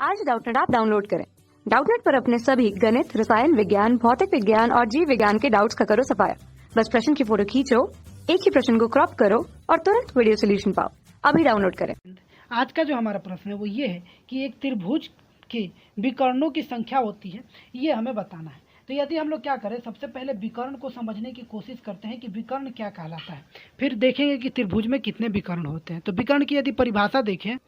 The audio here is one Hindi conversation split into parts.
आज डाउटनेट ऐप डाउनलोड करें। डाउटनेट पर अपने सभी गणित, रसायन विज्ञान, भौतिक विज्ञान और जीव विज्ञान के डाउट्स का करो सफाया। बस प्रश्न की फोटो खींचो, एक ही प्रश्न को क्रॉप करो और तुरंत वीडियो सोल्यूशन पाओ। अभी डाउनलोड करें। आज का जो हमारा प्रश्न है वो ये है कि एक त्रिभुज के विकर्णों की संख्या होती है, ये हमें बताना है। तो यदि हम लोग क्या करें, सबसे पहले विकर्ण को समझने की कोशिश करते हैं कि विकर्ण क्या कहलाता है, फिर देखेंगे कि त्रिभुज में कितने विकर्ण होते हैं। तो विकर्ण की यदि परिभाषा देखें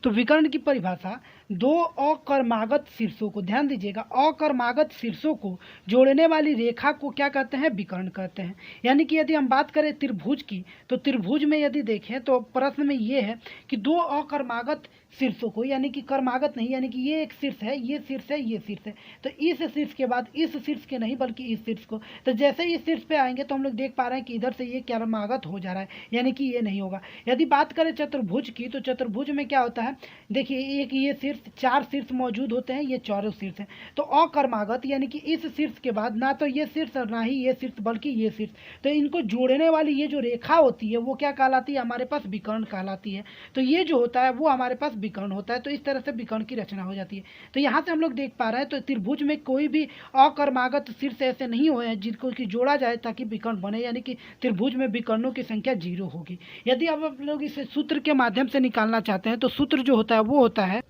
तो विकर्ण की परिभाषा दो अकर्मागत शीर्षों को, ध्यान दीजिएगा, अकर्मागत शीर्षों को जोड़ने वाली रेखा को क्या कहते हैं, विकर्ण कहते हैं। यानी कि यदि हम बात करें त्रिभुज की, तो त्रिभुज में यदि देखें तो प्रश्न में ये है कि दो अकर्मागत शीर्षों को, यानी कि कर्मागत नहीं, यानी कि ये एक शीर्ष है, ये शीर्ष है, ये शीर्ष है, तो इस शीर्ष के बाद इस शीर्ष के नहीं बल्कि इस शीर्ष को, तो जैसे इस शीर्ष पे आएंगे तो हम लोग देख पा रहे हैं कि इधर से ये कर्मागत हो जा रहा है, यानी कि ये नहीं होगा। यदि बात करें चतुर्भुज की, तो चतुर्भुज में क्या होता है, देखिए एक ये शीर्ष, चार शीर्ष मौजूद होते हैं, ये चारों शीर्ष हैं। तो अकर्मागत यानी कि इस शीर्ष के बाद ना तो ये शीर्ष और ना ही ये शीर्ष बल्कि ये शीर्ष, तो इनको जोड़ने वाली ये जो रेखा होती है वो क्या कहलाती है, हमारे पास विकर्ण कहलाती है। तो ये जो होता है वो हमारे पास विकर्ण होता है। तो इस तरह से विकर्ण की रचना हो जाती है। तो यहाँ से हम लोग देख पा रहे हैं तो त्रिभुज में कोई भी अकर्मागत शीर्ष ऐसे नहीं हुए हैं जिनको कि जोड़ा जाए ताकि विकर्ण बने, यानी कि त्रिभुज में विकर्णों की संख्या 0 होगी। यदि अब आप लोग इसे सूत्र के माध्यम से निकालना चाहते हैं तो सूत्र जो होता है वो होता है,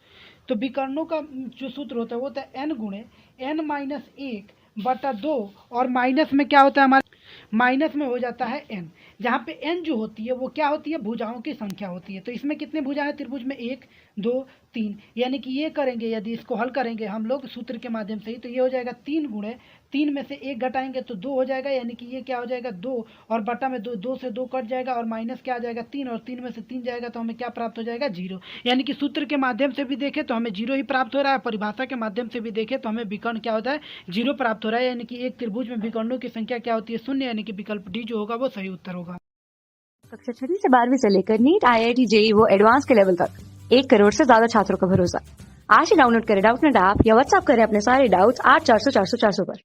तो विकर्णों का जो सूत्र होता है वो होता है n गुणे n-1/2, और माइनस में क्या होता है, हमारे माइनस में हो जाता है n, जहाँ पे n जो होती है वो क्या होती है, भुजाओं की संख्या होती है। तो इसमें कितने भुजा है त्रिभुज में, 1 2 3, यानी कि ये करेंगे, यदि इसको हल करेंगे हम लोग सूत्र के माध्यम से ही, तो ये हो जाएगा 3 गुणे 3 में से 1 घटाएंगे तो 2 हो जाएगा, यानी कि ये क्या हो जाएगा 2, और बटा में 2, 2 से 2 कट जाएगा और माइनस क्या आ जाएगा 3, और 3 में से 3 जाएगा तो हमें क्या प्राप्त हो जाएगा 0। यानी कि सूत्र के माध्यम से भी देखें तो हमें 0 ही प्राप्त हो रहा है, परिभाषा के माध्यम से भी देखें तो हमें विकर्ण क्या होता है 0 प्राप्त हो रहा है। यानी कि एक त्रिभुज में विकर्णों की संख्या क्या होती है, 0, यानी कि विकल्प डी जो होगा वो सही उत्तर होगा। कक्षा 6 से 12वीं से लेकर नीट, IIT, JEE वो एडवांस के लेवल तक 1 करोड़ से ज्यादा छात्रों का भरोसा। आज ही डाउनलोड करें डाउटनेट ऐप या व्हाट्सएप करें अपने सारे डाउट्स 8400 400 400 पर।